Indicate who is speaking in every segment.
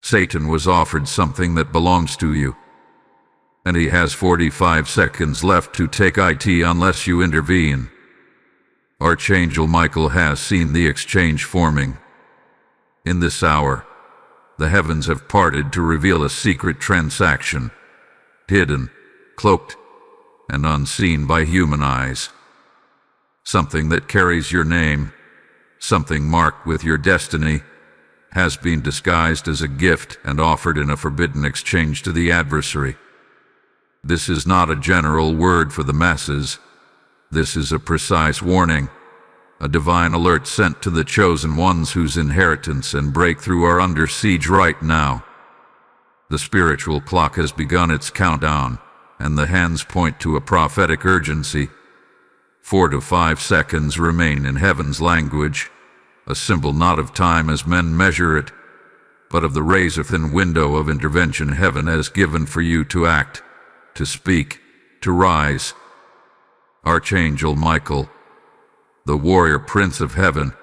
Speaker 1: Satan was offered something that belongs to you, and he has 45 seconds left to take it unless you intervene. Archangel Michael has seen the exchange forming. In this hour, the heavens have parted to reveal a secret transaction, hidden, cloaked, and unseen by human eyes. Something that carries your name, something marked with your destiny, has been disguised as a gift and offered in a forbidden exchange to the adversary. This is not a general word for the masses. This is a precise warning, a divine alert sent to the chosen ones whose inheritance and breakthrough are under siege right now. The spiritual clock has begun its countdown, and the hands point to a prophetic urgency. 4 to 5 seconds remain in heaven's language, a symbol not of time as men measure it, but of the razor-thin window of intervention heaven has given for you to act, to speak, to rise. Archangel Michael, the warrior prince of heaven,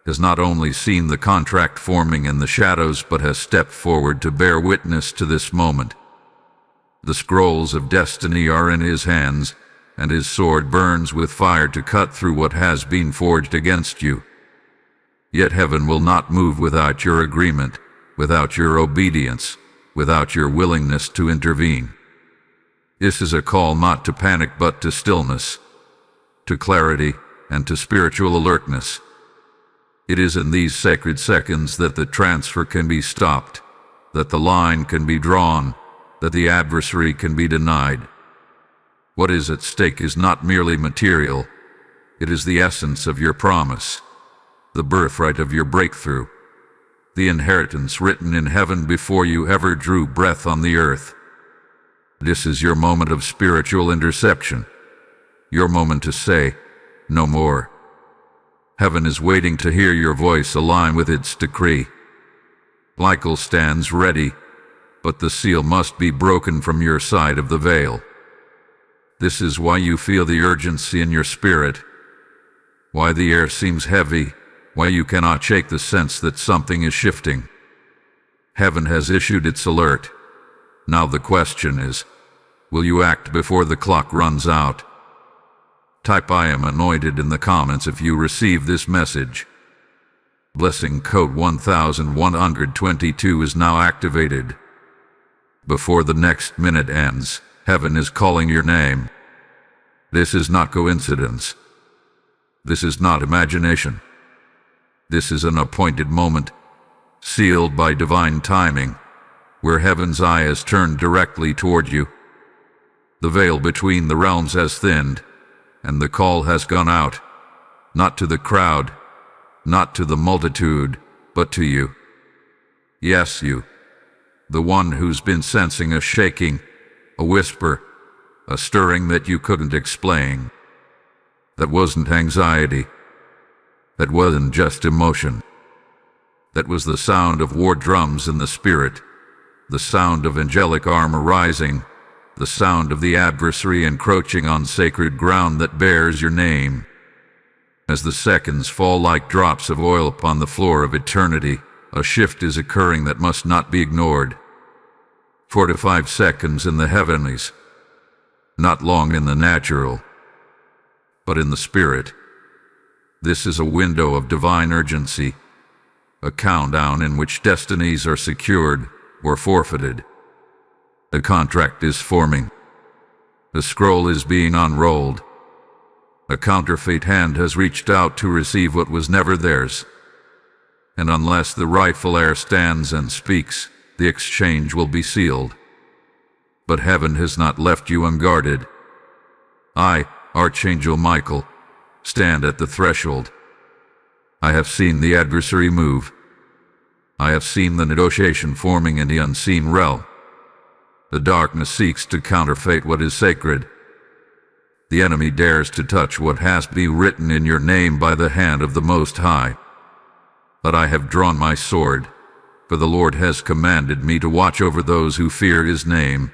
Speaker 1: has not only seen the contract forming in the shadows but has stepped forward to bear witness to this moment. The scrolls of destiny are in his hands, and his sword burns with fire to cut through what has been forged against you. Yet heaven will not move without your agreement, without your obedience, without your willingness to intervene. This is a call not to panic but to stillness, to clarity, and to spiritual alertness. It is in these sacred seconds that the transfer can be stopped, that the line can be drawn, that the adversary can be denied. What is at stake is not merely material. It is the essence of your promise, the birthright of your breakthrough, the inheritance written in heaven before you ever drew breath on the earth. This is your moment of spiritual interception, your moment to say, "No more." Heaven is waiting to hear your voice align with its decree. Michael stands ready, but the seal must be broken from your side of the veil. This is why you feel the urgency in your spirit, why the air seems heavy, why you cannot shake the sense that something is shifting. Heaven has issued its alert. Now the question is, will you act before the clock runs out? Type "I am anointed" in the comments if you receive this message. Blessing code 1122 is now activated. Before the next minute ends, heaven is calling your name. This is not coincidence. This is not imagination. This is an appointed moment, sealed by divine timing, where heaven's eye has turned directly toward you. The veil between the realms has thinned, and the call has gone out, not to the crowd, not to the multitude, but to you. Yes, you, the one who's been sensing a shaking, a whisper, a stirring that you couldn't explain. That wasn't anxiety. That wasn't just emotion. That was the sound of war drums in the spirit, the sound of angelic armor rising, the sound of the adversary encroaching on sacred ground that bears your name. As the seconds fall like drops of oil upon the floor of eternity, a shift is occurring that must not be ignored. 4 to 5 seconds in the heavenlies, not long in the natural, but in the spirit. This is a window of divine urgency, a countdown in which destinies are secured or forfeited. A contract is forming. The scroll is being unrolled. A counterfeit hand has reached out to receive what was never theirs. And unless the rightful heir stands and speaks, the exchange will be sealed. But heaven has not left you unguarded. I, Archangel Michael, stand at the threshold. I have seen the adversary move. I have seen the negotiation forming in the unseen realm. The darkness seeks to counterfeit what is sacred. The enemy dares to touch what has been written in your name by the hand of the Most High. But I have drawn my sword, for the Lord has commanded me to watch over those who fear His name,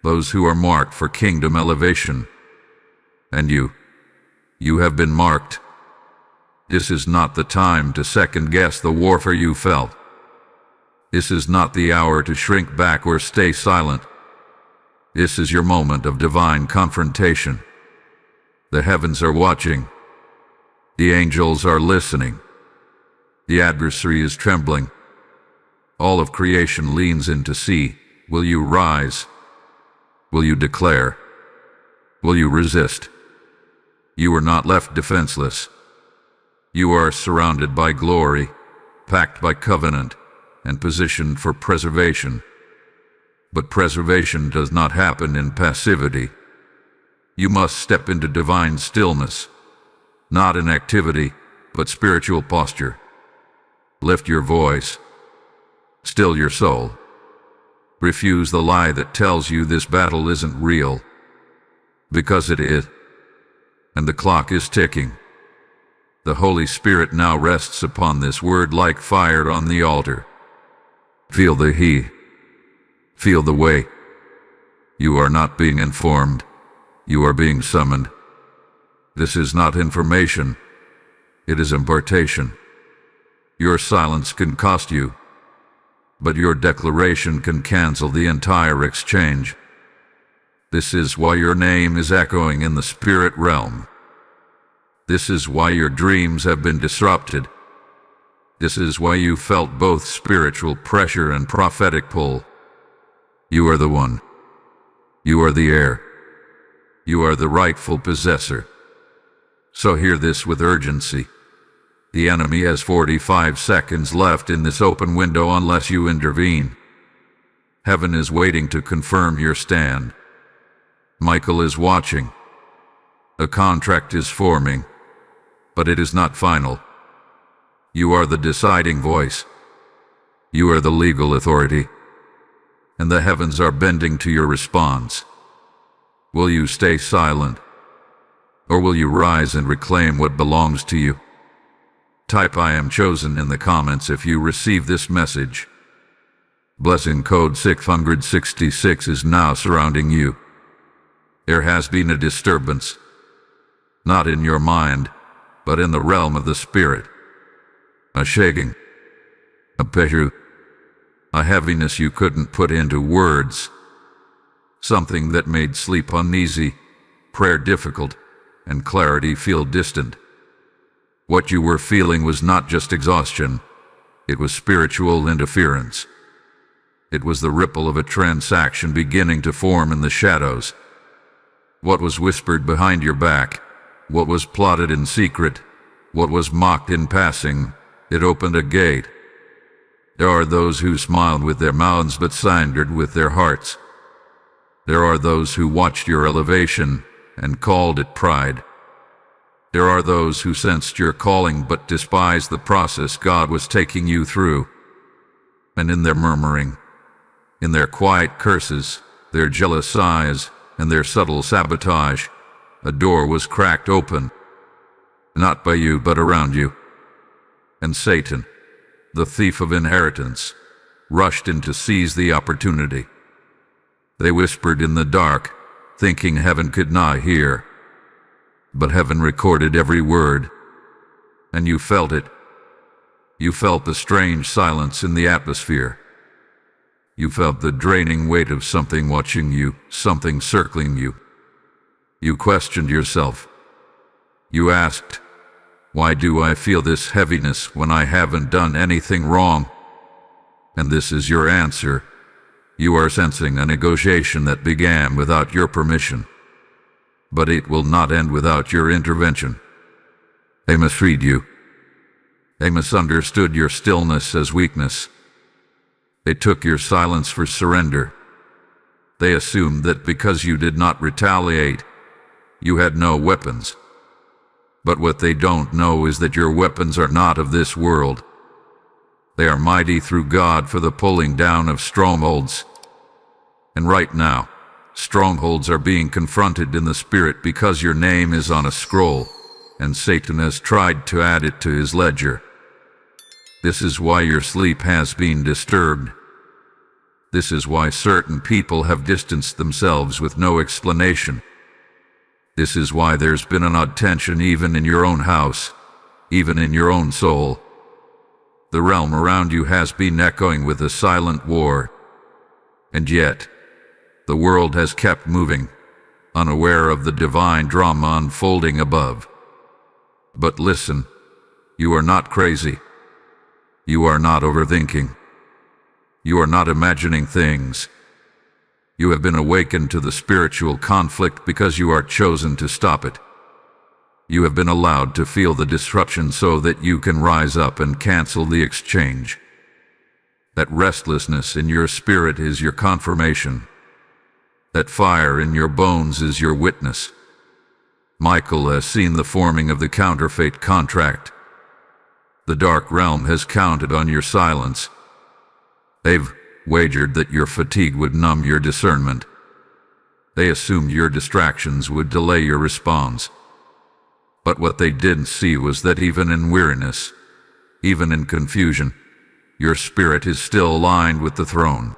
Speaker 1: those who are marked for kingdom elevation. And you have been marked. This is not the time to second-guess the warfare you felt. This is not the hour to shrink back or stay silent. This is your moment of divine confrontation. The heavens are watching. The angels are listening. The adversary is trembling. All of creation leans in to see. Will you rise? Will you declare? Will you resist? You are not left defenseless. You are surrounded by glory, packed by covenant, and positioned for preservation. But preservation does not happen in passivity. You must step into divine stillness, not in activity, but spiritual posture. Lift your voice. Still your soul. Refuse the lie that tells you this battle isn't real, because it is, and the clock is ticking. The Holy Spirit now rests upon this word like fire on the altar. Feel the heat. Feel the weight. You are not being informed. You are being summoned. This is not information. It is impartation. Your silence can cost you, but your declaration can cancel the entire exchange. This is why your name is echoing in the spirit realm. This is why your dreams have been disrupted. This is why you felt both spiritual pressure and prophetic pull. You are the one. You are the heir. You are the rightful possessor. So hear this with urgency. The enemy has 45 seconds left in this open window unless you intervene. Heaven is waiting to confirm your stand. Michael is watching. A contract is forming, but it is not final. You are the deciding voice. You are the legal authority, and the heavens are bending to your response. Will you stay silent, or will you rise and reclaim what belongs to you? Type "I am chosen" in the comments if you receive this message. Blessing code 666 is now surrounding you. There has been a disturbance, not in your mind, but in the realm of the spirit. A shaking, a pressure, a heaviness you couldn't put into words. Something that made sleep uneasy, prayer difficult, and clarity feel distant. What you were feeling was not just exhaustion, it was spiritual interference. It was the ripple of a transaction beginning to form in the shadows. What was whispered behind your back, what was plotted in secret, what was mocked in passing, it opened a gate. There are those who smiled with their mouths but slandered with their hearts. There are those who watched your elevation and called it pride. There are those who sensed your calling but despised the process God was taking you through. And in their murmuring, in their quiet curses, their jealous sighs, and their subtle sabotage, a door was cracked open, not by you but around you. And Satan, the thief of inheritance, rushed in to seize the opportunity. They whispered in the dark, thinking heaven could not hear. But heaven recorded every word, and you felt it. You felt the strange silence in the atmosphere. You felt the draining weight of something watching you, something circling you. You questioned yourself. You asked, "Why do I feel this heaviness when I haven't done anything wrong?" And this is your answer. You are sensing a negotiation that began without your permission. But it will not end without your intervention. They misread you. They misunderstood your stillness as weakness. They took your silence for surrender. They assumed that because you did not retaliate, you had no weapons. But what they don't know is that your weapons are not of this world. They are mighty through God for the pulling down of strongholds. And right now, strongholds are being confronted in the spirit because your name is on a scroll, and Satan has tried to add it to his ledger. This is why your sleep has been disturbed. This is why certain people have distanced themselves with no explanation. This is why there's been an odd tension even in your own house, even in your own soul. The realm around you has been echoing with a silent war. And yet, the world has kept moving, unaware of the divine drama unfolding above. But listen, you are not crazy. You are not overthinking. You are not imagining things. You have been awakened to the spiritual conflict because you are chosen to stop it. You have been allowed to feel the disruption so that you can rise up and cancel the exchange. That restlessness in your spirit is your confirmation. That fire in your bones is your witness. Michael has seen the forming of the counterfeit contract. The dark realm has counted on your silence. They've wagered that your fatigue would numb your discernment. They assumed your distractions would delay your response. But what they didn't see was that even in weariness, even in confusion, your spirit is still aligned with the throne.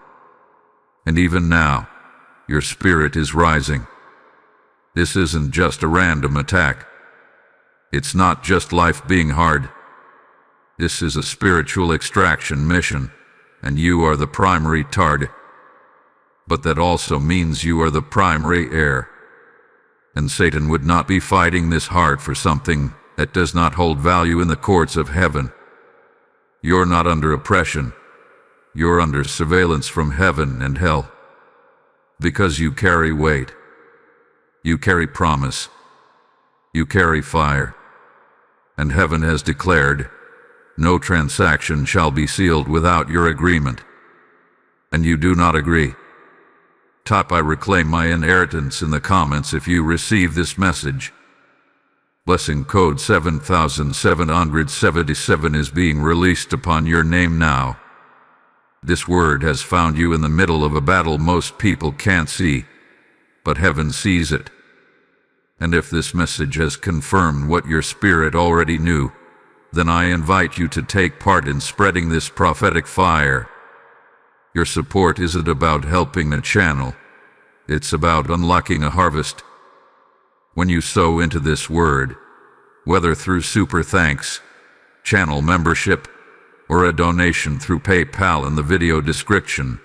Speaker 1: And even now, your spirit is rising. This isn't just a random attack. It's not just life being hard. This is a spiritual extraction mission, and you are the primary target. But that also means you are the primary heir. And Satan would not be fighting this hard for something that does not hold value in the courts of heaven. You're not under oppression. You're under surveillance from heaven and hell. Because you carry weight. You carry promise. You carry fire. And heaven has declared, no transaction shall be sealed without your agreement. And you do not agree. Type "I reclaim my inheritance" in the comments if you receive this message. Blessing code 7777 is being released upon your name now. This word has found you in the middle of a battle most people can't see, but heaven sees it. And if this message has confirmed what your spirit already knew, then I invite you to take part in spreading this prophetic fire. Your support isn't about helping a channel. It's about unlocking a harvest. When you sow into this word, whether through super thanks, channel membership, or a donation through PayPal in the video description,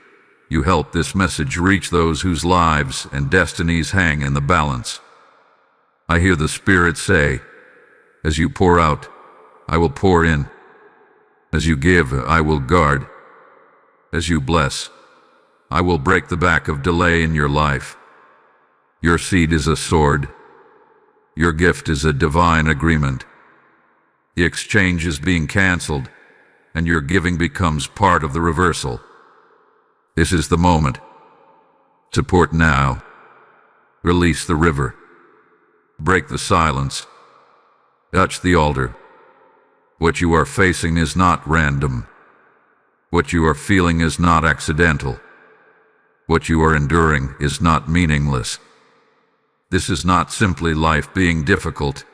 Speaker 1: you help this message reach those whose lives and destinies hang in the balance. I hear the Spirit say, as you pour out, I will pour in. As you give, I will guard. As you bless, I will break the back of delay in your life. Your seed is a sword. Your gift is a divine agreement. The exchange is being canceled, and your giving becomes part of the reversal. This is the moment. Support now. Release the river. Break the silence. Touch the altar. What you are facing is not random. What you are feeling is not accidental. What you are enduring is not meaningless. This is not simply life being difficult.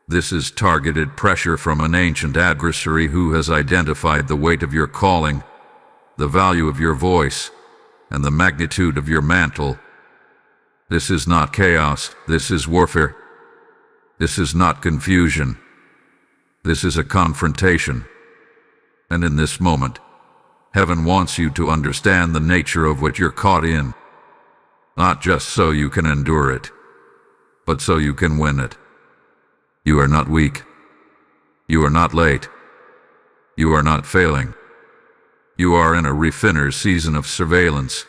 Speaker 1: This is targeted pressure from an ancient adversary who has identified the weight of your calling, the value of your voice, and the magnitude of your mantle. This is not chaos. This is warfare. This is not confusion. This is a confrontation. And in this moment, heaven wants you to understand the nature of what you're caught in. Not just so you can endure it, but so you can win it. You are not weak. You are not late. You are not failing. You are in a refiner's season of surveillance,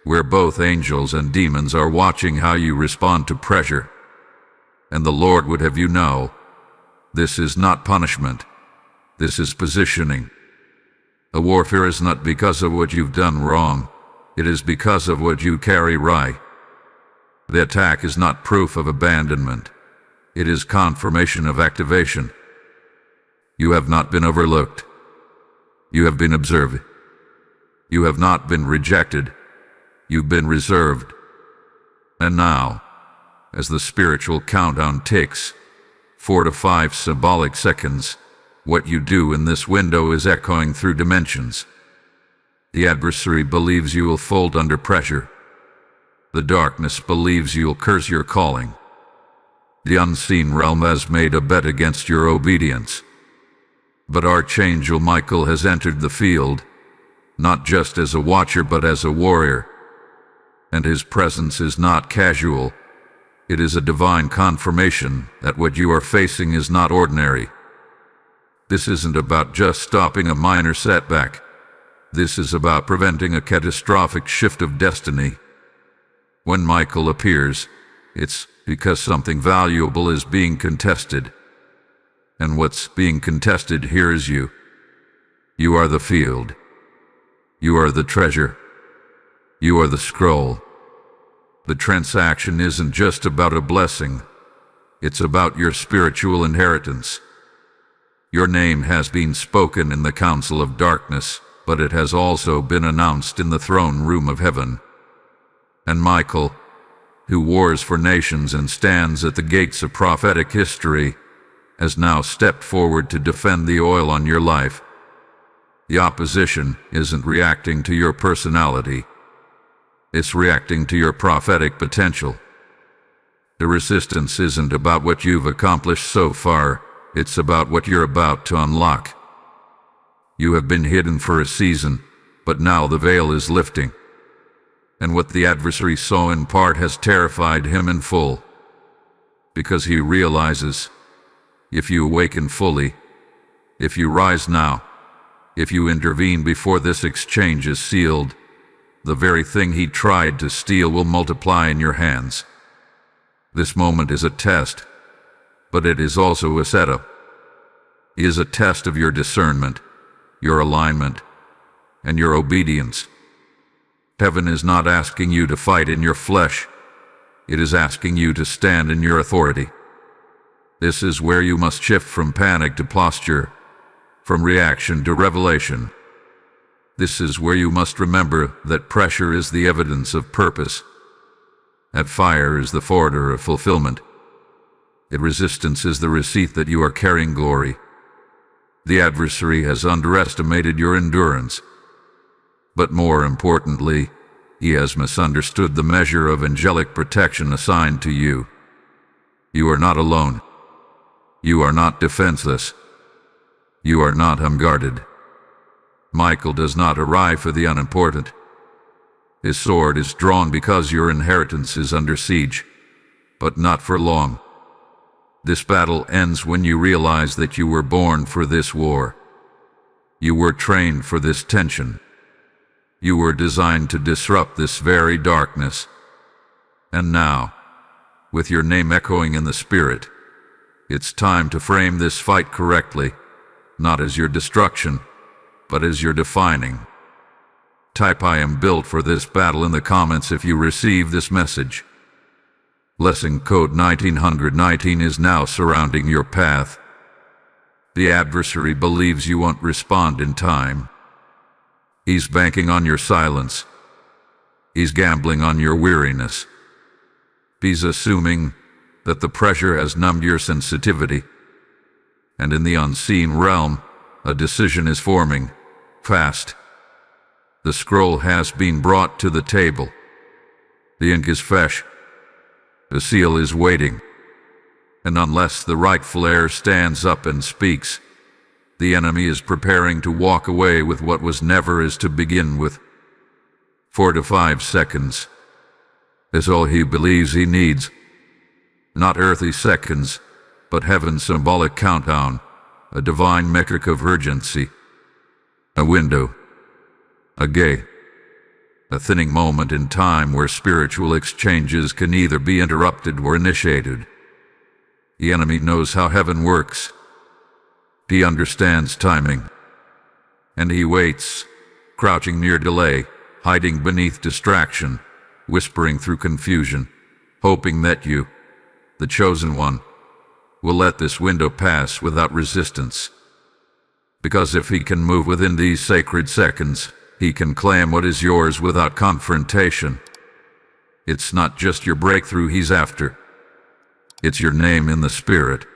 Speaker 1: where both angels and demons are watching how you respond to pressure. And the Lord would have you know, this is not punishment. This is positioning. A warfare is not because of what you've done wrong. It is because of what you carry right. The attack is not proof of abandonment. It is confirmation of activation. You have not been overlooked. You have been observed. You have not been rejected. You've been reserved. And now, as the spiritual countdown ticks, 4 to 5 symbolic seconds, what you do in this window is echoing through dimensions. The adversary believes you will fold under pressure. The darkness believes you'll curse your calling. The unseen realm has made a bet against your obedience. But Archangel Michael has entered the field, not just as a watcher but as a warrior. And his presence is not casual. It is a divine confirmation that what you are facing is not ordinary. This isn't about just stopping a minor setback. This is about preventing a catastrophic shift of destiny. When Michael appears, it's because something valuable is being contested. And what's being contested here is you. You are the field. You are the treasure. You are the scroll. The transaction isn't just about a blessing. It's about your spiritual inheritance. Your name has been spoken in the council of darkness, but it has also been announced in the throne room of heaven. And Michael, who wars for nations and stands at the gates of prophetic history, has now stepped forward to defend the oil on your life. The opposition isn't reacting to your personality. It's reacting to your prophetic potential. The resistance isn't about what you've accomplished so far. It's about what you're about to unlock. You have been hidden for a season, but now the veil is lifting. And what the adversary saw in part has terrified him in full. Because he realizes, if you awaken fully, if you rise now, if you intervene before this exchange is sealed, the very thing he tried to steal will multiply in your hands. This moment is a test, but it is also a setup. It is a test of your discernment, your alignment, and your obedience. Heaven is not asking you to fight in your flesh. It is asking you to stand in your authority. This is where you must shift from panic to posture, from reaction to revelation. This is where you must remember that pressure is the evidence of purpose, that fire is the forerunner of fulfillment, that resistance is the receipt that you are carrying glory. The adversary has underestimated your endurance, but more importantly, he has misunderstood the measure of angelic protection assigned to you. You are not alone. You are not defenseless. You are not unguarded. Michael does not arrive for the unimportant. His sword is drawn because your inheritance is under siege, but not for long. This battle ends when you realize that you were born for this war. You were trained for this tension. You were designed to disrupt this very darkness. And now, with your name echoing in the spirit, it's time to frame this fight correctly, not as your destruction, but as your defining. Type "I am built for this battle" in the comments if you receive this message. Blessing code 1919 is now surrounding your path. The adversary believes you won't respond in time. He's banking on your silence. He's gambling on your weariness. He's assuming that the pressure has numbed your sensitivity. And in the unseen realm, a decision is forming, fast. The scroll has been brought to the table. The ink is fresh. The seal is waiting. And unless the rightful heir stands up and speaks, the enemy is preparing to walk away with what was never his to begin with. 4 to 5 seconds is all he believes he needs. Not earthly seconds, but heaven's symbolic countdown, a divine metric of urgency. A window. A gate. A thinning moment in time where spiritual exchanges can either be interrupted or initiated. The enemy knows how heaven works. He understands timing. And he waits, crouching near delay, hiding beneath distraction, whispering through confusion, hoping that you, the chosen one, will let this window pass without resistance. Because if he can move within these sacred seconds, he can claim what is yours without confrontation. It's not just your breakthrough he's after. It's your name in the spirit.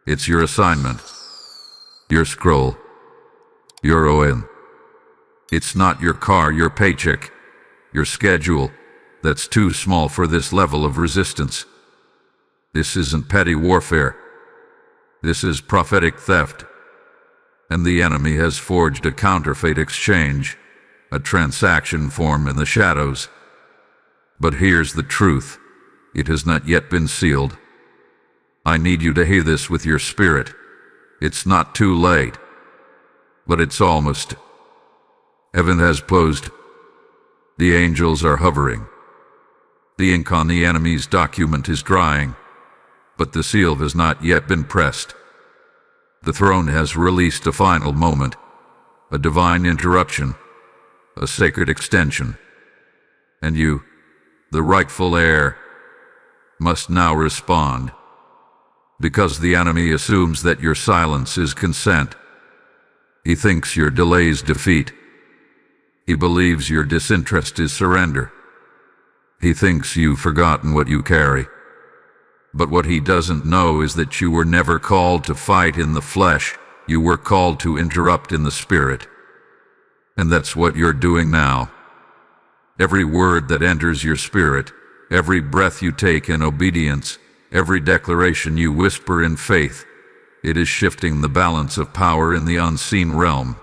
Speaker 1: It's your assignment. Your scroll. Your oil. It's not your car, your paycheck, your schedule that's too small for this level of resistance. This isn't petty warfare. This is prophetic theft. and the enemy has forged a counterfeit exchange, a transaction form in the shadows. But here's the truth. It has not yet been sealed. I need you to hear this with your spirit. It's not too late. But it's almost. Heaven has closed. The angels are hovering. The ink on the enemy's document is drying, but the seal has not yet been pressed. The throne has released a final moment, a divine interruption, a sacred extension. And you, the rightful heir, must now respond. Because the enemy assumes that your silence is consent. He thinks your delay is defeat. He believes your disinterest is surrender. He thinks you've forgotten what you carry. But what he doesn't know is that you were never called to fight in the flesh. You were called to interrupt in the spirit. And that's what you're doing now. Every word that enters your spirit, every breath you take in obedience, every declaration you whisper in faith, it is shifting the balance of power in the unseen realm.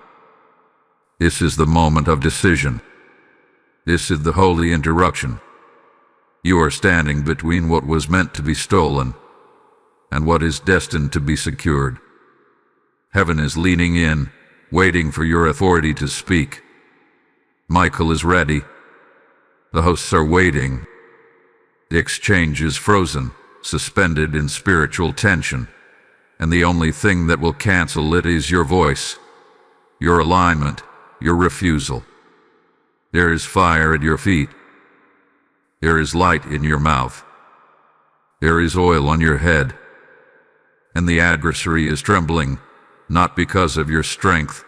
Speaker 1: This is the moment of decision. This is the holy interruption. You are standing between what was meant to be stolen and what is destined to be secured. Heaven is leaning in, waiting for your authority to speak. Michael is ready. The hosts are waiting. The exchange is frozen, suspended in spiritual tension, and the only thing that will cancel it is your voice, your alignment, your refusal. There is fire at your feet. There is light in your mouth. There is oil on your head. And the adversary is trembling, not because of your strength,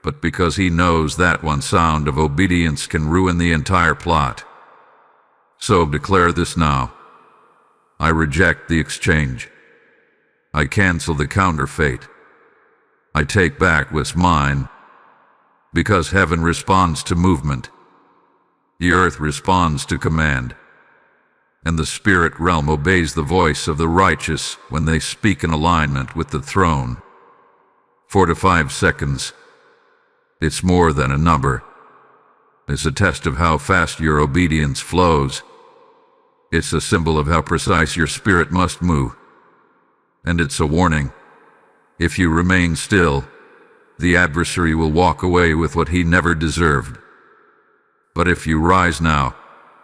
Speaker 1: but because he knows that one sound of obedience can ruin the entire plot. So declare this now. I reject the exchange. I cancel the counterfeit. I take back what's mine. Because heaven responds to movement. The earth responds to command, and the spirit realm obeys the voice of the righteous when they speak in alignment with the throne. 4 to 5 seconds. It's more than a number. It's a test of how fast your obedience flows. It's a symbol of how precise your spirit must move. And it's a warning. If you remain still, the adversary will walk away with what he never deserved. But if you rise now,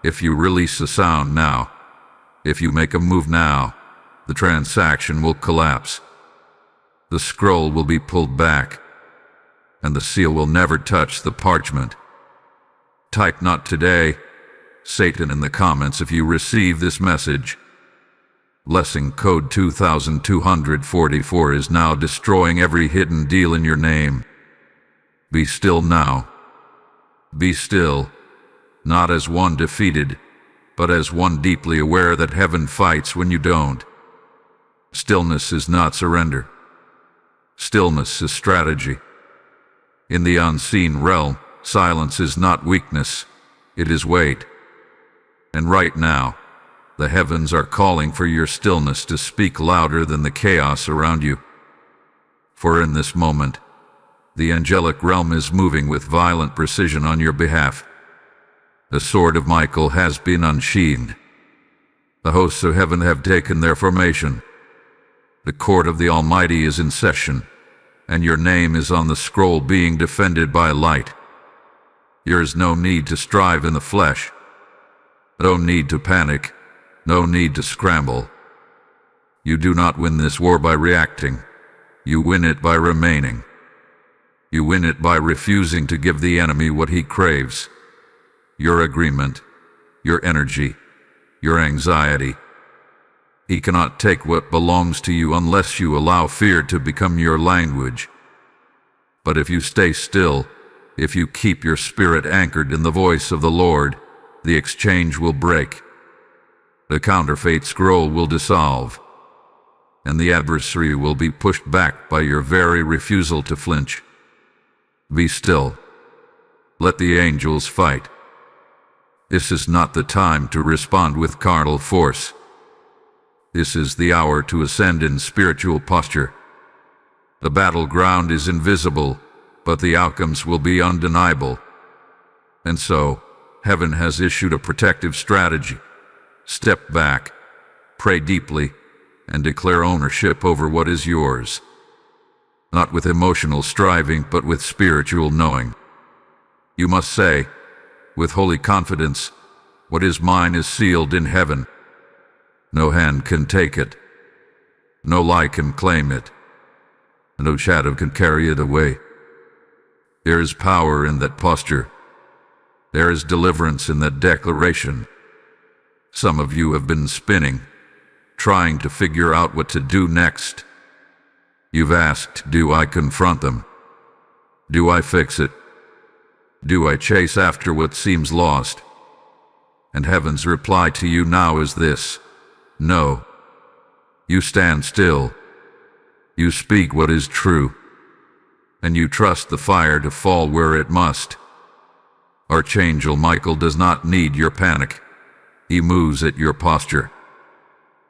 Speaker 1: if you release a sound now, if you make a move now, the transaction will collapse. The scroll will be pulled back, and the seal will never touch the parchment. Type "not today," Satan in the comments if you receive this message. Blessing code 2244 is now destroying every hidden deal in your name. Be still now. Be still. Not as one defeated, but as one deeply aware that heaven fights when you don't. Stillness is not surrender. Stillness is strategy. In the unseen realm, silence is not weakness, it is weight. And right now, the heavens are calling for your stillness to speak louder than the chaos around you. For in this moment, the angelic realm is moving with violent precision on your behalf. The sword of Michael has been unsheathed. The hosts of heaven have taken their formation. The court of the Almighty is in session, and your name is on the scroll being defended by light. There is no need to strive in the flesh. No need to panic. No need to scramble. You do not win this war by reacting. You win it by remaining. You win it by refusing to give the enemy what he craves. Your agreement, your energy, your anxiety. He cannot take what belongs to you unless you allow fear to become your language. But if you stay still, if you keep your spirit anchored in the voice of the Lord, the exchange will break. The counterfeit scroll will dissolve, and the adversary will be pushed back by your very refusal to flinch. Be still. Let the angels fight. This is not the time to respond with carnal force. This is the hour to ascend in spiritual posture. The battleground is invisible, but the outcomes will be undeniable. And so, heaven has issued a protective strategy. Step back, pray deeply, and declare ownership over what is yours. Not with emotional striving, but with spiritual knowing. You must say, with holy confidence, what is mine is sealed in heaven. No hand can take it. No lie can claim it. No shadow can carry it away. There is power in that posture. There is deliverance in that declaration. Some of you have been spinning, trying to figure out what to do next. You've asked, do I confront them? Do I fix it? Do I chase after what seems lost? And heaven's reply to you now is this: no. You stand still. You speak what is true. And you trust the fire to fall where it must. Archangel Michael does not need your panic. He moves at your posture.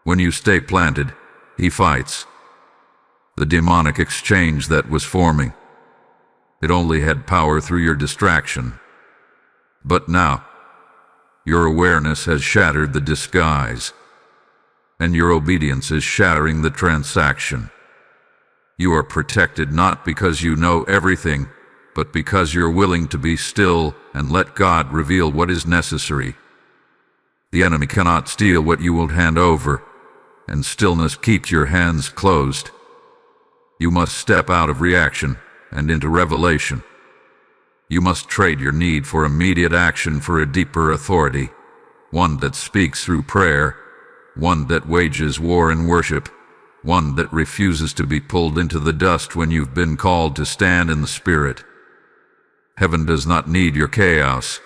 Speaker 1: When you stay planted, he fights. The demonic exchange that was forming, it only had power through your distraction. But now, your awareness has shattered the disguise, and your obedience is shattering the transaction. You are protected not because you know everything, but because you're willing to be still and let God reveal what is necessary. The enemy cannot steal what you will hand over, and stillness keeps your hands closed. You must step out of reaction and into revelation. You must trade your need for immediate action for a deeper authority, one that speaks through prayer, one that wages war in worship, one that refuses to be pulled into the dust when you've been called to stand in the Spirit. Heaven does not need your chaos.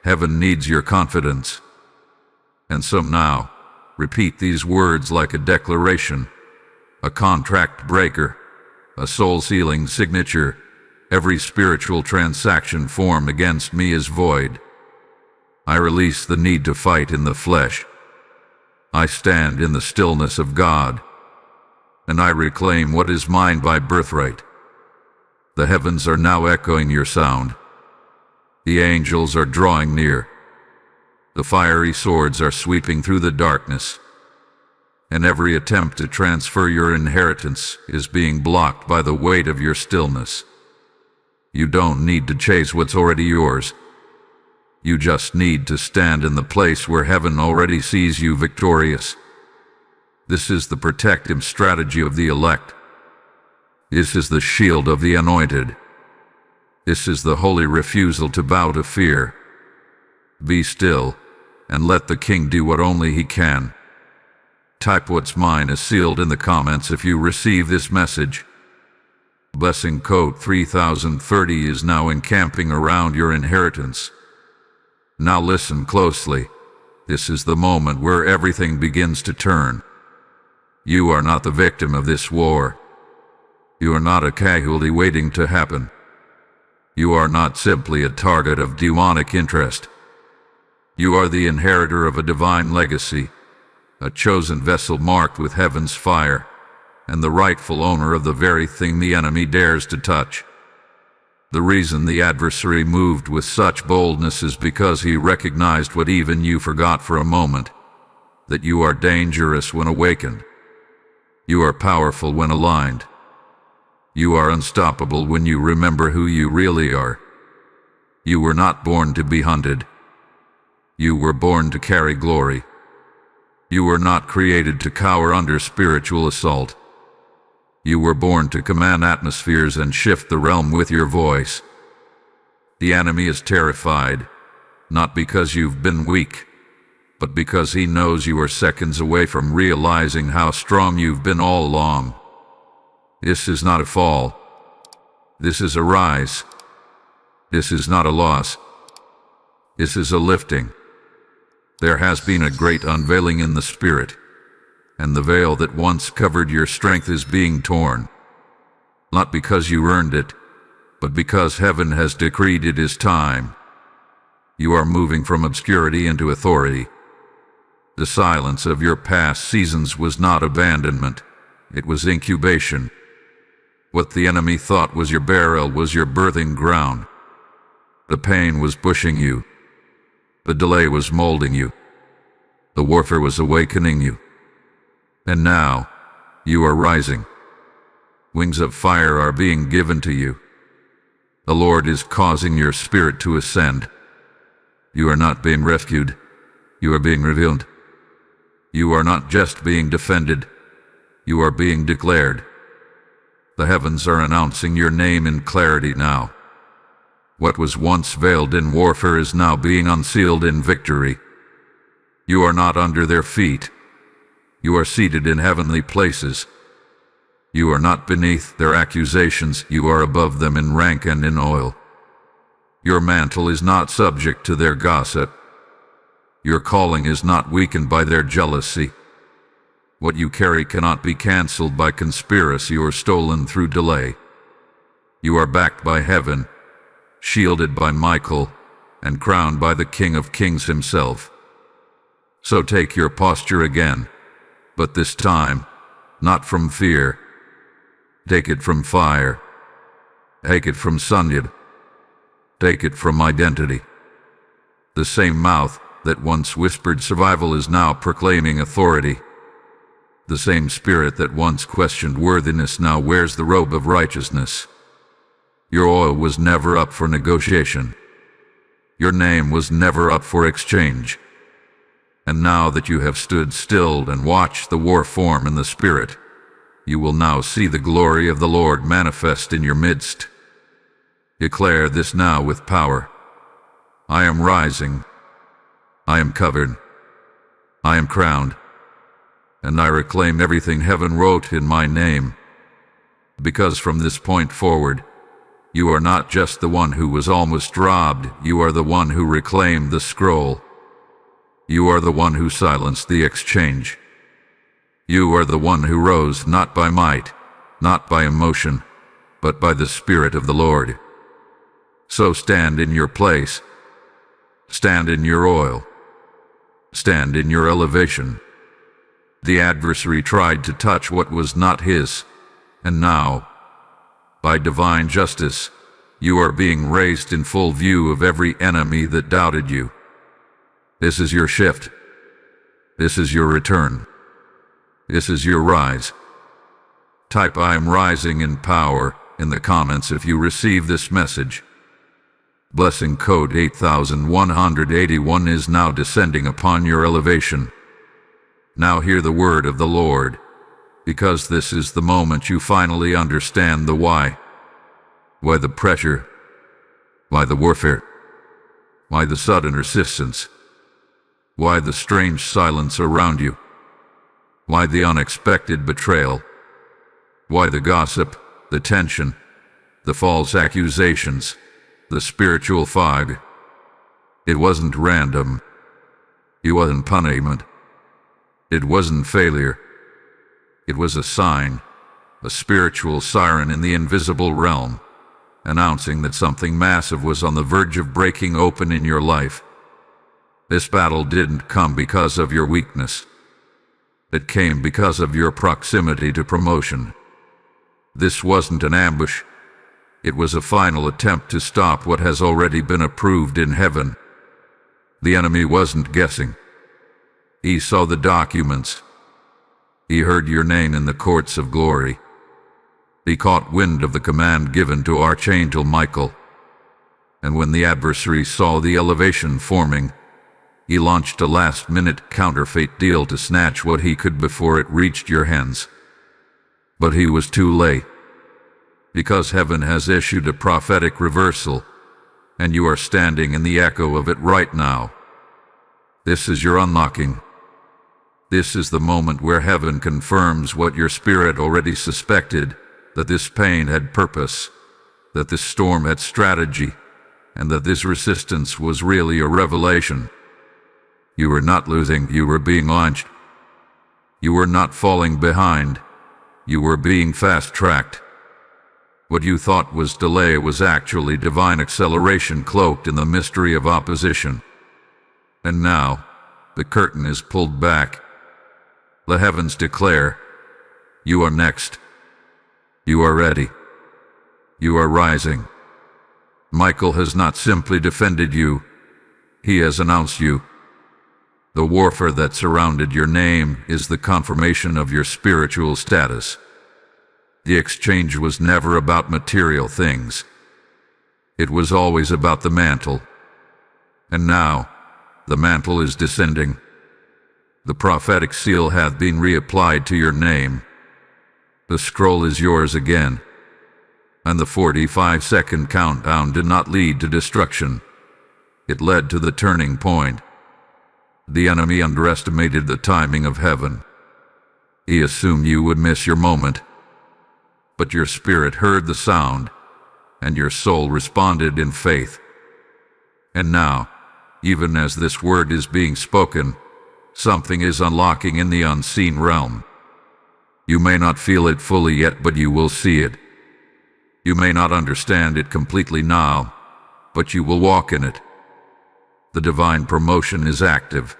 Speaker 1: Heaven needs your confidence. And so now, repeat these words like a declaration, a contract breaker, a soul-sealing signature. Every spiritual transaction formed against me is void. I release the need to fight in the flesh. I stand in the stillness of God, and I reclaim what is mine by birthright. The heavens are now echoing your sound. The angels are drawing near. The fiery swords are sweeping through the darkness, and every attempt to transfer your inheritance is being blocked by the weight of your stillness. You don't need to chase what's already yours. You just need to stand in the place where heaven already sees you victorious. This is the protective strategy of the elect. This is the shield of the anointed. This is the holy refusal to bow to fear. Be still, and let the King do what only he can. Type what's mine is sealed in the comments if you receive this message. Blessing code 3030 is now encamping around your inheritance. Now listen closely. This is the moment where everything begins to turn. You are not the victim of this war. You are not a casualty waiting to happen. You are not simply a target of demonic interest. You are the inheritor of a divine legacy, a chosen vessel marked with heaven's fire, and the rightful owner of the very thing the enemy dares to touch. The reason the adversary moved with such boldness is because he recognized what even you forgot for a moment, that you are dangerous when awakened. You are powerful when aligned. You are unstoppable when you remember who you really are. You were not born to be hunted. You were born to carry glory. You were not created to cower under spiritual assault. You were born to command atmospheres and shift the realm with your voice. The enemy is terrified, not because you've been weak, but because he knows you are seconds away from realizing how strong you've been all along. This is not a fall. This is a rise. This is not a loss. This is a lifting. There has been a great unveiling in the Spirit, and the veil that once covered your strength is being torn. Not because you earned it, but because heaven has decreed it is time. You are moving from obscurity into authority. The silence of your past seasons was not abandonment, it was incubation. What the enemy thought was your burial was your birthing ground. The pain was pushing you. The delay was molding you. The warfare was awakening you. And now, you are rising. Wings of fire are being given to you. The Lord is causing your spirit to ascend. You are not being rescued. You are being revealed. You are not just being defended. You are being declared. The heavens are announcing your name in clarity now. What was once veiled in warfare is now being unsealed in victory. You are not under their feet. You are seated in heavenly places. You are not beneath their accusations, you are above them in rank and in oil. Your mantle is not subject to their gossip. Your calling is not weakened by their jealousy. What you carry cannot be cancelled by conspiracy or stolen through delay. You are backed by heaven, shielded by Michael, and crowned by the King of Kings himself. So take your posture again, but this time, not from fear. Take it from fire. Take it from Sunyad. Take it from identity. The same mouth that once whispered survival is now proclaiming authority. The same spirit that once questioned worthiness now wears the robe of righteousness. Your oil was never up for negotiation. Your name was never up for exchange. And now that you have stood still and watched the war form in the spirit, you will now see the glory of the Lord manifest in your midst. Declare this now with power. I am rising. I am covered. I am crowned. And I reclaim everything heaven wrote in my name. Because from this point forward, you are not just the one who was almost robbed, you are the one who reclaimed the scroll. You are the one who silenced the exchange. You are the one who rose not by might, not by emotion, but by the Spirit of the Lord. So stand in your place. Stand in your oil. Stand in your elevation. The adversary tried to touch what was not his, and now, by divine justice, you are being raised in full view of every enemy that doubted you. This is your shift. This is your return. This is your rise. Type I am rising in power in the comments if you receive this message. Blessing code 8181 is now descending upon your elevation. Now hear the word of the Lord, because this is the moment you finally understand the why. Why the pressure? Why the warfare? Why the sudden resistance? Why the strange silence around you? Why the unexpected betrayal? Why the gossip, the tension, the false accusations, the spiritual fog? It wasn't random. It wasn't punishment. It wasn't failure. It was a sign, a spiritual siren in the invisible realm, announcing that something massive was on the verge of breaking open in your life. This battle didn't come because of your weakness. It came because of your proximity to promotion. This wasn't an ambush. It was a final attempt to stop what has already been approved in heaven. The enemy wasn't guessing. He saw the documents. He heard your name in the courts of glory. He caught wind of the command given to Archangel Michael. And when the adversary saw the elevation forming, he launched a last-minute counterfeit deal to snatch what he could before it reached your hands. But he was too late. Because heaven has issued a prophetic reversal, and you are standing in the echo of it right now. This is your unlocking. This is the moment where heaven confirms what your spirit already suspected, that this pain had purpose, that this storm had strategy, and that this resistance was really a revelation. You were not losing, you were being launched. You were not falling behind, you were being fast-tracked. What you thought was delay was actually divine acceleration cloaked in the mystery of opposition. And now, the curtain is pulled back. The heavens declare, you are next. You are ready. You are rising. Michael has not simply defended you, he has announced you. The warfare that surrounded your name is the confirmation of your spiritual status. The exchange was never about material things. It was always about the mantle. And now, the mantle is descending. The prophetic seal hath been reapplied to your name. The scroll is yours again. And the 45-second countdown did not lead to destruction. It led to the turning point. The enemy underestimated the timing of heaven. He assumed you would miss your moment. But your spirit heard the sound, and your soul responded in faith. And now, even as this word is being spoken, something is unlocking in the unseen realm. You may not feel it fully yet, but you will see it. You may not understand it completely now, but you will walk in it. The divine promotion is active.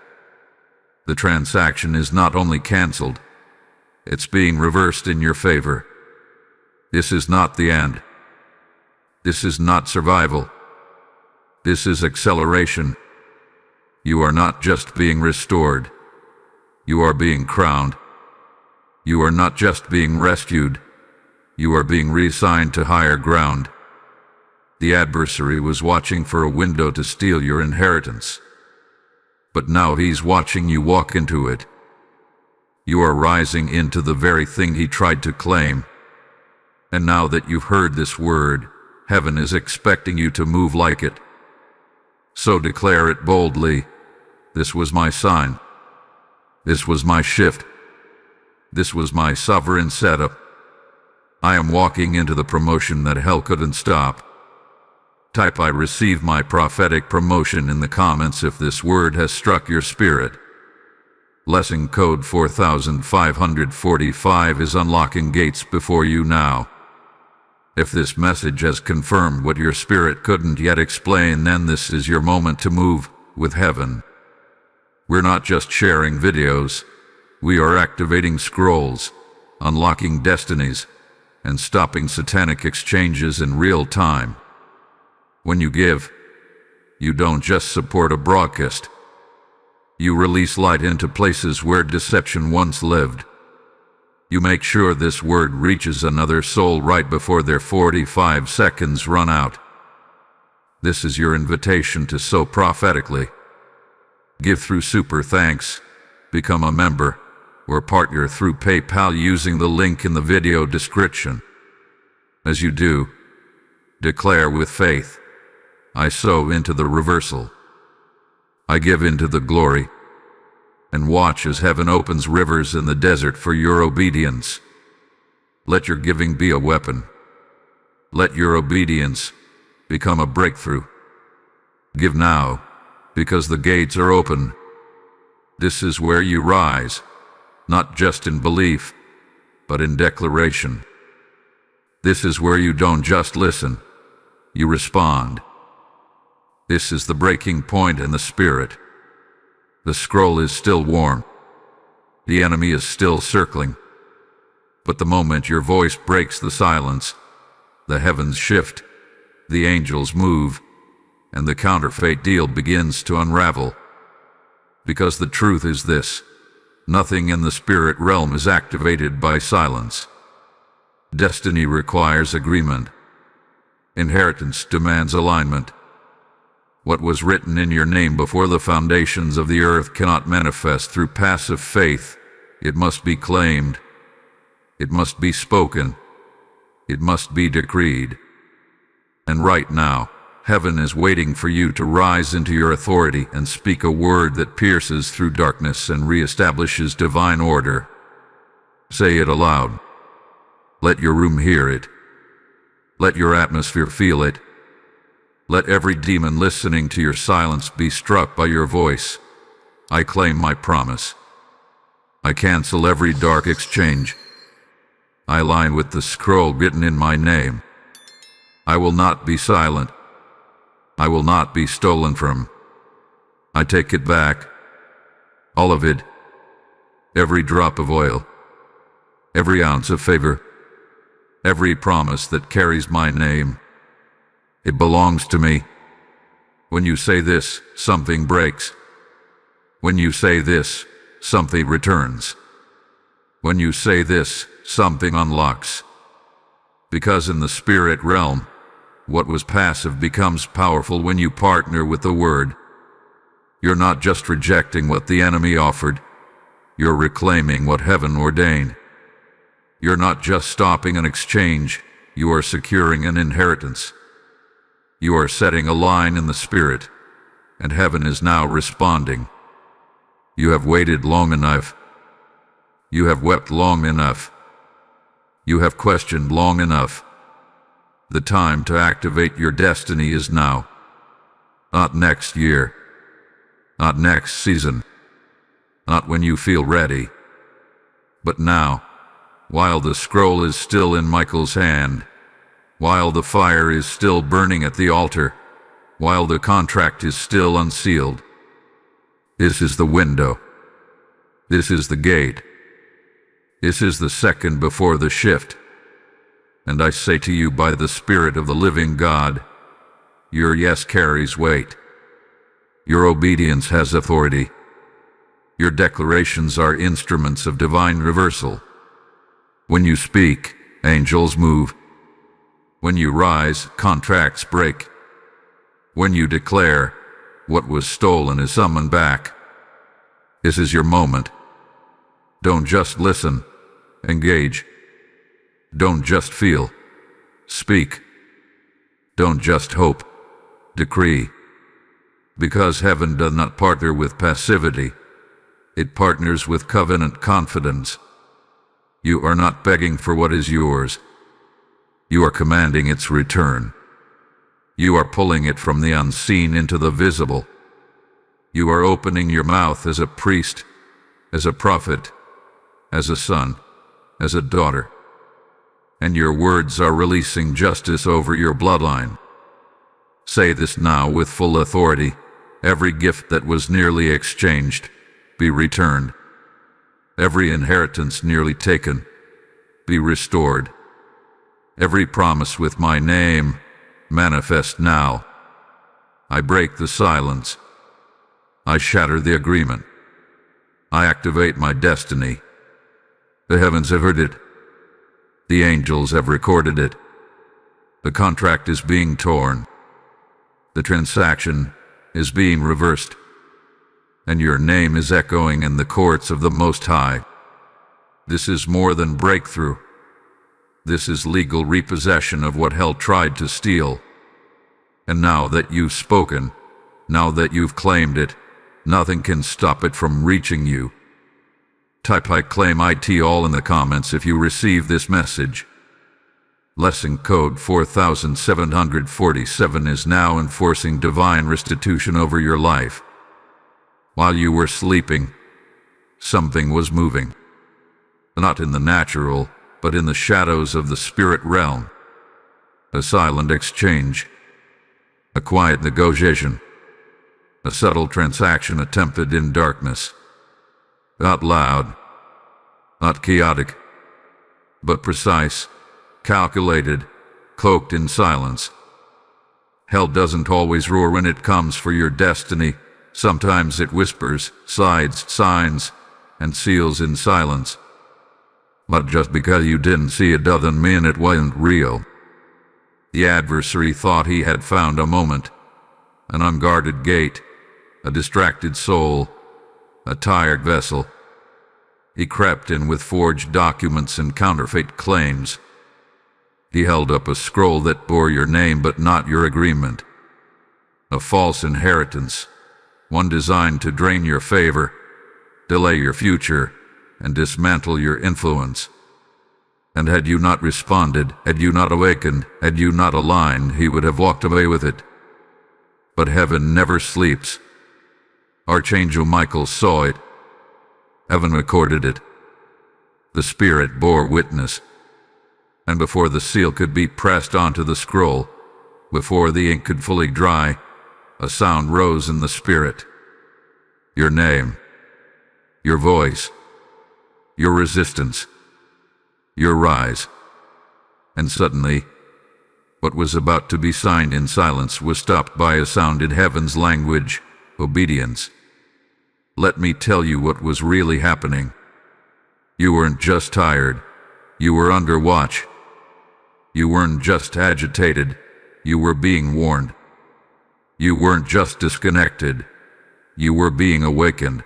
Speaker 1: The transaction is not only cancelled, it's being reversed in your favor. This is not the end. This is not survival. This is acceleration. You are not just being restored. You are being crowned. You are not just being rescued. You are being reassigned to higher ground. The adversary was watching for a window to steal your inheritance. But now he's watching you walk into it. You are rising into the very thing he tried to claim. And now that you've heard this word, heaven is expecting you to move like it. So declare it boldly. This was my sign. This was my shift. This was my sovereign setup. I am walking into the promotion that hell couldn't stop. Type "I receive my prophetic promotion" in the comments if this word has struck your spirit. Lesson code 4545 is unlocking gates before you now. If this message has confirmed what your spirit couldn't yet explain, then this is your moment to move with heaven. We're not just sharing videos. We are activating scrolls, unlocking destinies, and stopping satanic exchanges in real time. When you give, you don't just support a broadcast. You release light into places where deception once lived. You make sure this word reaches another soul right before their 45 seconds run out. This is your invitation to sow prophetically. Give through Super Thanks, become a member, or partner through PayPal using the link in the video description. As you do, declare with faith, I sow into the reversal. I give into the glory. And watch as heaven opens rivers in the desert for your obedience. Let your giving be a weapon. Let your obedience become a breakthrough. Give now, because the gates are open. This is where you rise, not just in belief, but in declaration. This is where you don't just listen, you respond. This is the breaking point in the spirit. The scroll is still warm. The enemy is still circling. But the moment your voice breaks the silence, the heavens shift, the angels move, and the counterfeit deal begins to unravel. Because the truth is this: nothing in the spirit realm is activated by silence. Destiny requires agreement. Inheritance demands alignment. What was written in your name before the foundations of the earth cannot manifest through passive faith. It must be claimed. It must be spoken. It must be decreed. And right now, heaven is waiting for you to rise into your authority and speak a word that pierces through darkness and reestablishes divine order. Say it aloud. Let your room hear it. Let your atmosphere feel it. Let every demon listening to your silence be struck by your voice. I claim my promise. I cancel every dark exchange. I align with the scroll written in my name. I will not be silent. I will not be stolen from. I take it back. All of it. Every drop of oil. Every ounce of favor. every promise that carries my name. It belongs to me. When you say this, something breaks. When you say this, something returns. When you say this, something unlocks. Because in the spirit realm, what was passive becomes powerful when you partner with the Word. You're not just rejecting what the enemy offered. You're reclaiming what heaven ordained. You're not just stopping an exchange. You are securing an inheritance. You are setting a line in the spirit, and heaven is now responding. You have waited long enough. You have wept long enough. You have questioned long enough. The time to activate your destiny is now. Not next year. Not next season. Not when you feel ready. But now, while the scroll is still in Michael's hand, while the fire is still burning at the altar, while the contract is still unsealed. This is the window. This is the gate. This is the second before the shift. And I say to you by the Spirit of the living God, your yes carries weight. Your obedience has authority. Your declarations are instruments of divine reversal. When you speak, angels move. When you rise, contracts break. When you declare, what was stolen is summoned back. This is your moment. Don't just listen. Engage. Don't just feel. Speak. Don't just hope. Decree. Because heaven does not partner with passivity. It partners with covenant confidence. You are not begging for what is yours. You are commanding its return. You are pulling it from the unseen into the visible. You are opening your mouth as a priest, as a prophet, as a son, as a daughter. And your words are releasing justice over your bloodline. Say this now with full authority. Every gift that was nearly exchanged, be returned. Every inheritance nearly taken, be restored. Every promise with my name, manifest now. I break the silence. I shatter the agreement. I activate my destiny. The heavens have heard it. The angels have recorded it. The contract is being torn. The transaction is being reversed. And your name is echoing in the courts of the Most High. This is more than breakthrough. This is legal repossession of what hell tried to steal. And now that you've spoken, now that you've claimed it, nothing can stop it from reaching you. Type I claim IT all in the comments if you receive this message. Lesson code 4747 is now enforcing divine restitution over your life. While you were sleeping, something was moving. Not in the natural, but in the shadows of the spirit realm. A silent exchange. A quiet negotiation. A subtle transaction attempted in darkness. Not loud. Not chaotic. But precise. Calculated. Cloaked in silence. Hell doesn't always roar when it comes for your destiny. Sometimes it whispers, sides, signs, and seals in silence. But just because you didn't see it doesn't mean it wasn't real. The adversary thought he had found a moment, an unguarded gate, a distracted soul, a tired vessel. He crept in with forged documents and counterfeit claims. He held up a scroll that bore your name but not your agreement. A false inheritance, one designed to drain your favor, delay your future, and dismantle your influence. And had you not responded, had you not awakened, had you not aligned, he would have walked away with it. But heaven never sleeps. Archangel Michael saw it. Heaven recorded it. The Spirit bore witness. And before the seal could be pressed onto the scroll, before the ink could fully dry, a sound rose in the Spirit. Your name, your voice, your resistance, your rise. And suddenly, what was about to be signed in silence was stopped by a sound in heaven's language: obedience. Let me tell you what was really happening. You weren't just tired. You were under watch. You weren't just agitated. You were being warned. You weren't just disconnected. You were being awakened.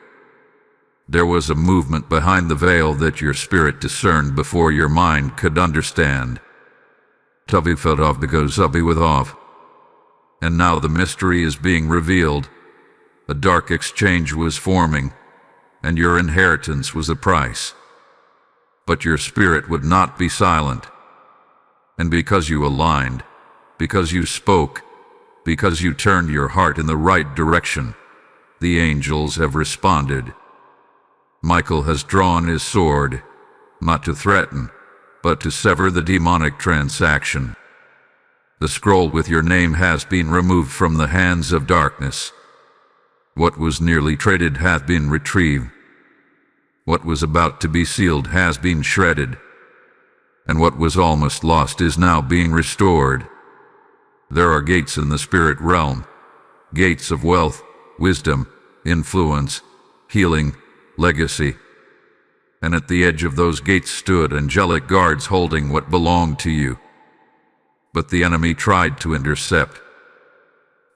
Speaker 1: There was a movement behind the veil that your spirit discerned before your mind could understand. Tubby felt off because Ubby was off. And now the mystery is being revealed. A dark exchange was forming, and your inheritance was the price. But your spirit would not be silent. And because you aligned, because you spoke, because you turned your heart in the right direction, the angels have responded. Michael has drawn his sword, not to threaten, but to sever the demonic transaction. The scroll with your name has been removed from the hands of darkness. What was nearly traded hath been retrieved. What was about to be sealed has been shredded. And what was almost lost is now being restored. There are gates in the spirit realm, gates of wealth, wisdom, influence, healing, legacy. And at the edge of those gates stood angelic guards holding what belonged to you. But the enemy tried to intercept.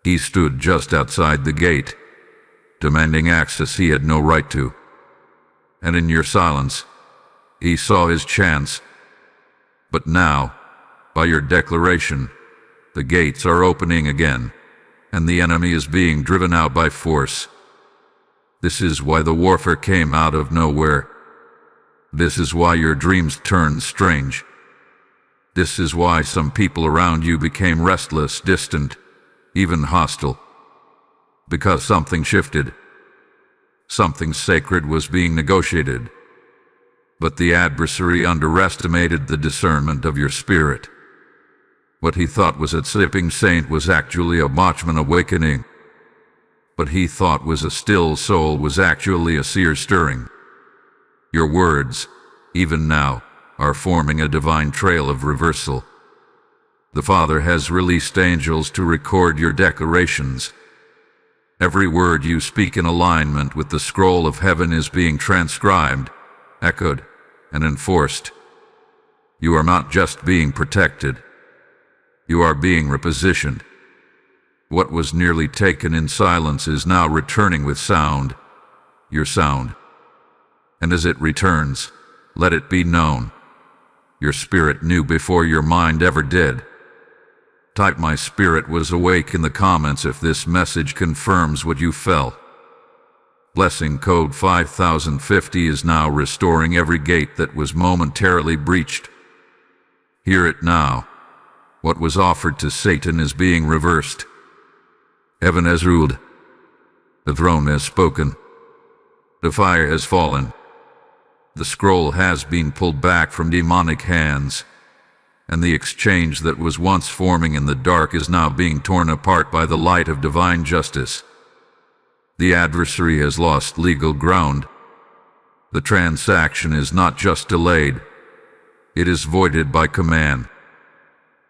Speaker 1: He stood just outside the gate, demanding access he had no right to. And in your silence, he saw his chance. But now, by your declaration, the gates are opening again, and the enemy is being driven out by force. This is why the warfare came out of nowhere. This is why your dreams turned strange. This is why some people around you became restless, distant, even hostile. Because something shifted. Something sacred was being negotiated. But the adversary underestimated the discernment of your spirit. What he thought was a sleeping saint was actually a watchman awakening. What he thought was a still soul was actually a seer stirring. Your words, even now, are forming a divine trail of reversal. The Father has released angels to record your declarations. Every word you speak in alignment with the scroll of heaven is being transcribed, echoed, and enforced. You are not just being protected. You are being repositioned. What was nearly taken in silence is now returning with sound, your sound. And as it returns, let it be known. Your spirit knew before your mind ever did. Type "My spirit was awake" in the comments if this message confirms what you felt. Blessing code 5050 is now restoring every gate that was momentarily breached. Hear it now. What was offered to Satan is being reversed. Heaven has ruled. The throne has spoken. The fire has fallen. The scroll has been pulled back from demonic hands, and the exchange that was once forming in the dark is now being torn apart by the light of divine justice. The adversary has lost legal ground. The transaction is not just delayed, it is voided by command.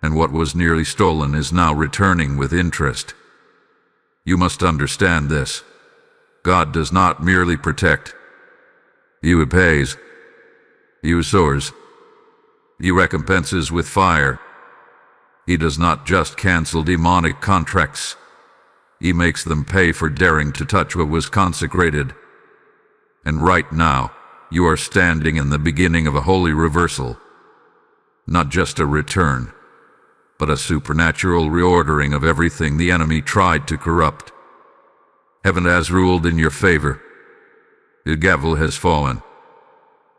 Speaker 1: And what was nearly stolen is now returning with interest. You must understand this. God does not merely protect. He repays. He restores. He recompenses with fire. He does not just cancel demonic contracts. He makes them pay for daring to touch what was consecrated. And right now, you are standing in the beginning of a holy reversal. Not just a return, but a supernatural reordering of everything the enemy tried to corrupt. Heaven has ruled in your favor. The gavel has fallen.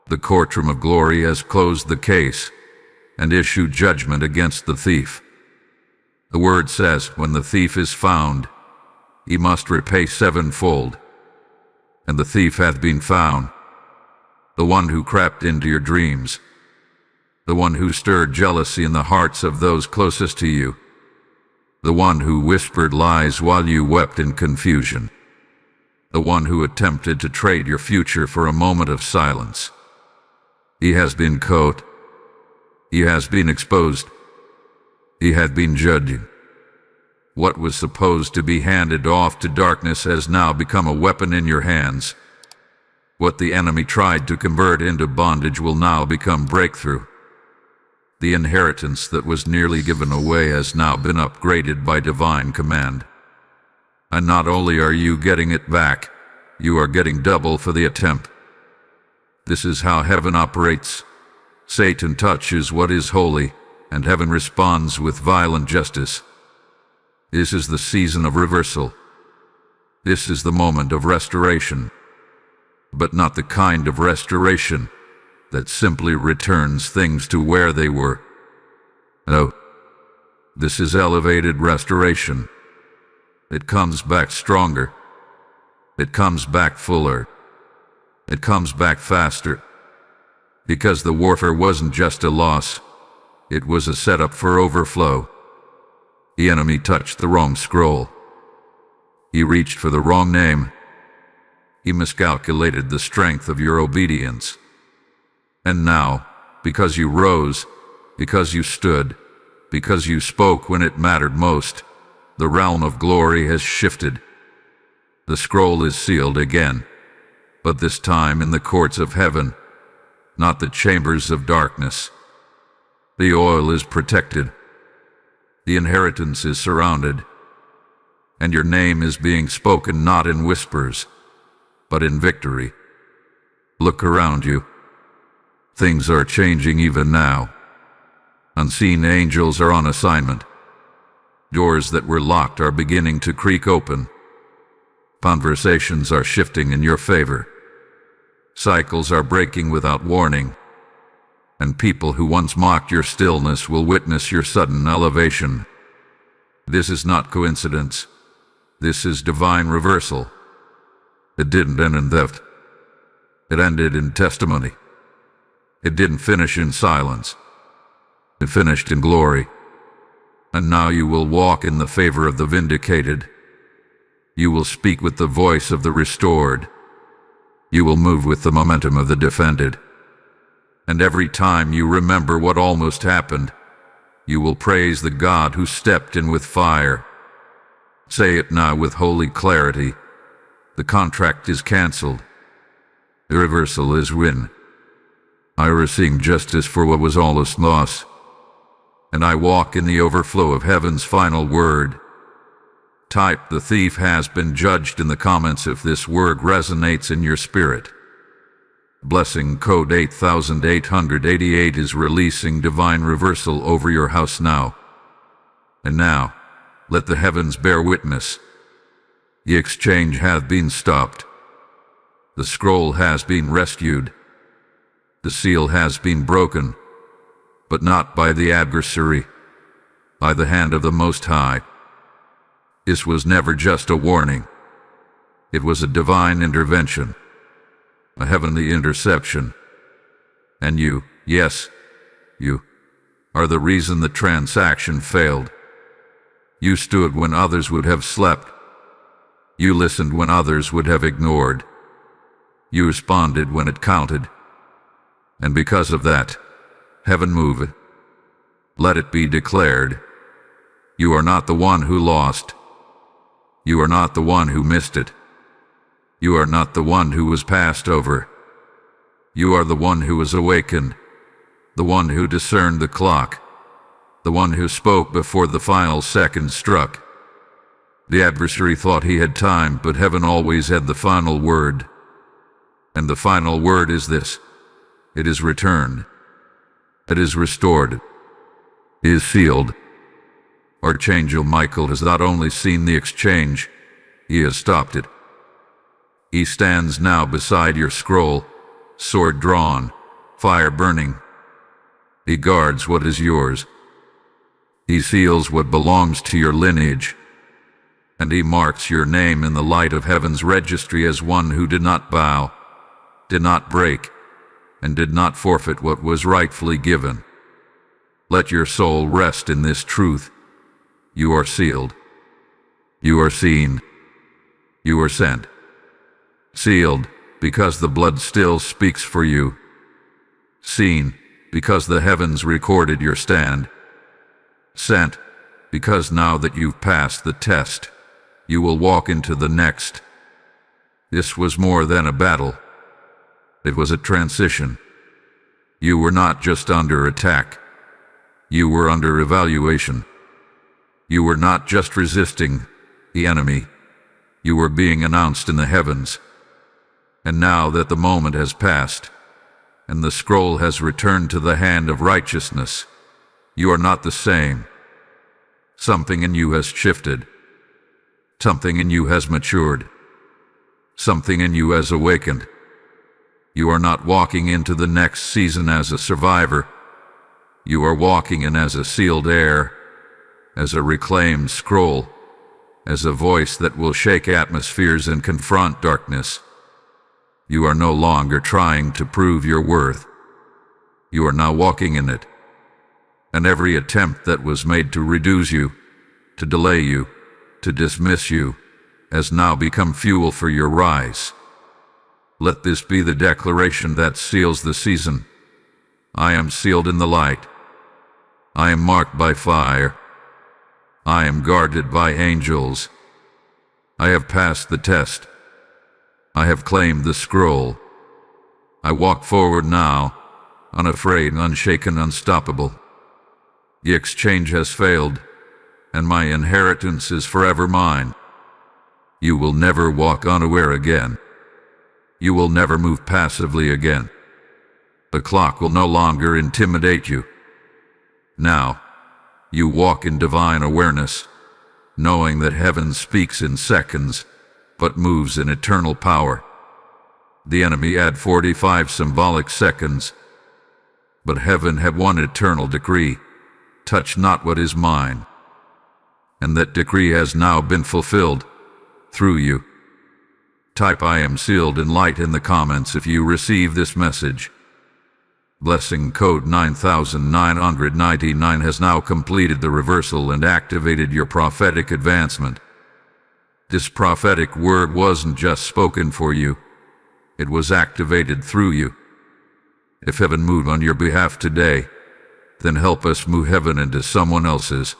Speaker 1: The courtroom of glory has closed the case and issued judgment against the thief. The word says, when the thief is found, he must repay sevenfold. And the thief hath been found, the one who crept into your dreams, the one who stirred jealousy in the hearts of those closest to you, the one who whispered lies while you wept in confusion, the one who attempted to trade your future for a moment of silence. He has been caught. He has been exposed. He had been judged. What was supposed to be handed off to darkness has now become a weapon in your hands. What the enemy tried to convert into bondage will now become breakthrough. The inheritance that was nearly given away has now been upgraded by divine command. And not only are you getting it back, you are getting double for the attempt. This is how heaven operates. Satan touches what is holy, and heaven responds with violent justice. This is the season of reversal. This is the moment of restoration. But not the kind of restoration that simply returns things to where they were. No, this is elevated restoration. It comes back stronger. It comes back fuller. It comes back faster. Because the warfare wasn't just a loss, it was a setup for overflow. The enemy touched the wrong scroll. He reached for the wrong name. He miscalculated the strength of your obedience. And now, because you rose, because you stood, because you spoke when it mattered most, the realm of glory has shifted. The scroll is sealed again, but this time in the courts of heaven, not the chambers of darkness. The oil is protected. The inheritance is surrounded. And your name is being spoken not in whispers, but in victory. Look around you. Things are changing even now. Unseen angels are on assignment. Doors that were locked are beginning to creak open. Conversations are shifting in your favor. Cycles are breaking without warning. And people who once mocked your stillness will witness your sudden elevation. This is not coincidence. This is divine reversal. It didn't end in theft. It ended in testimony. It didn't finish in silence. It finished in glory. And now you will walk in the favor of the vindicated. You will speak with the voice of the restored. You will move with the momentum of the defended. And every time you remember what almost happened, you will praise the God who stepped in with fire. Say it now with holy clarity. The contract is cancelled. The reversal is win. I receive justice for what was almost lost. And I walk in the overflow of heaven's final word. Type "the thief has been judged" in the comments if this word resonates in your spirit. Blessing code 8888 is releasing divine reversal over your house now. And now, let the heavens bear witness. The exchange hath been stopped. The scroll has been rescued. The seal has been broken, but not by the adversary, by the hand of the Most High. This was never just a warning. It was a divine intervention, a heavenly interception. And you, yes, you, are the reason the transaction failed. You stood when others would have slept. You listened when others would have ignored. You responded when it counted. And because of that, heaven moved. Let it be declared. You are not the one who lost. You are not the one who missed it. You are not the one who was passed over. You are the one who was awakened, the one who discerned the clock, the one who spoke before the final second struck. The adversary thought he had time, but heaven always had the final word. And the final word is this: it is returned. It is restored. It is sealed. Archangel Michael has not only seen the exchange, he has stopped it. He stands now beside your scroll, sword drawn, fire burning. He guards what is yours. He seals what belongs to your lineage. And he marks your name in the light of heaven's registry as one who did not bow, did not break, and did not forfeit what was rightfully given. Let your soul rest in this truth. You are sealed. You are seen. You are sent. Sealed, because the blood still speaks for you. Seen, because the heavens recorded your stand. Sent, because now that you've passed the test, you will walk into the next. This was more than a battle. It was a transition. You were not just under attack. You were under evaluation. You were not just resisting the enemy. You were being announced in the heavens. And now that the moment has passed, and the scroll has returned to the hand of righteousness, you are not the same. Something in you has shifted. Something in you has matured. Something in you has awakened. You are not walking into the next season as a survivor. You are walking in as a sealed heir, as a reclaimed scroll, as a voice that will shake atmospheres and confront darkness. You are no longer trying to prove your worth. You are now walking in it. And every attempt that was made to reduce you, to delay you, to dismiss you, has now become fuel for your rise. Let this be the declaration that seals the season. I am sealed in the light. I am marked by fire. I am guarded by angels. I have passed the test. I have claimed the scroll. I walk forward now, unafraid, unshaken, unstoppable. The exchange has failed, and my inheritance is forever mine. You will never walk unaware again. You will never move passively again. The clock will no longer intimidate you. Now, you walk in divine awareness, knowing that heaven speaks in seconds, but moves in eternal power. The enemy had 45 symbolic seconds, but heaven had one eternal decree: touch not what is mine. And that decree has now been fulfilled through you. Type "I am sealed in light" in the comments if you receive this message. Blessing code 9999 has now completed the reversal and activated your prophetic advancement. This prophetic word wasn't just spoken for you, it was activated through you. If heaven moved on your behalf today, then help us move heaven into someone else's.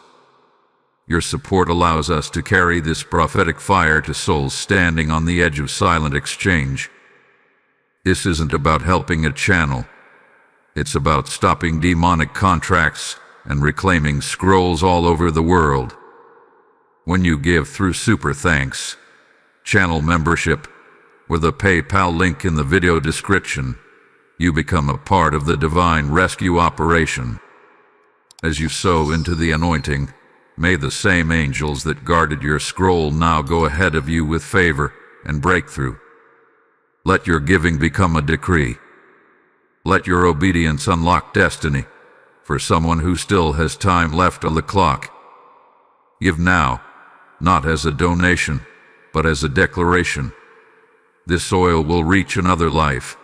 Speaker 1: Your support allows us to carry this prophetic fire to souls standing on the edge of silent exchange. This isn't about helping a channel. It's about stopping demonic contracts and reclaiming scrolls all over the world. When you give through Super Thanks, channel membership, or the PayPal link in the video description, you become a part of the divine rescue operation. As you sow into the anointing, may the same angels that guarded your scroll now go ahead of you with favor and breakthrough. Let your giving become a decree. Let your obedience unlock destiny for someone who still has time left on the clock. Give now, not as a donation, but as a declaration. This oil will reach another life.